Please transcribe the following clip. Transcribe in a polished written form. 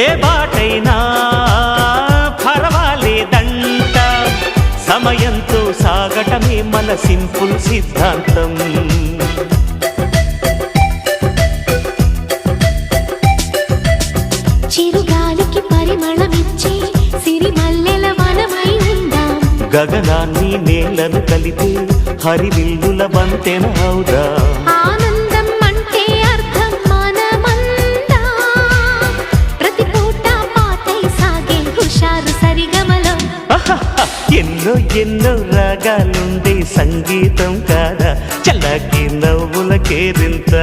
ఏ బాటైనా పర్వాలేదంట, సమయంతో సాగటమే మన సింపుల్ సిద్ధాంతం. చిరుగాలికి పరిమళమిచ్చే సిరిమల్లెల వనమై ఉందాం, గగనాన్ని నేలను కలిపే హరివిల్లుల వంతెన అవుదాం. ఆనందం అంటే అర్థం మనమందా, ప్రతి పూట పాతై సాగే హుషారు సరిగమలో. ఎన్నో ఎన్నో రాగాలుండే సంగీతం కాదా, చల్లకి నవ్వుల కేరింత.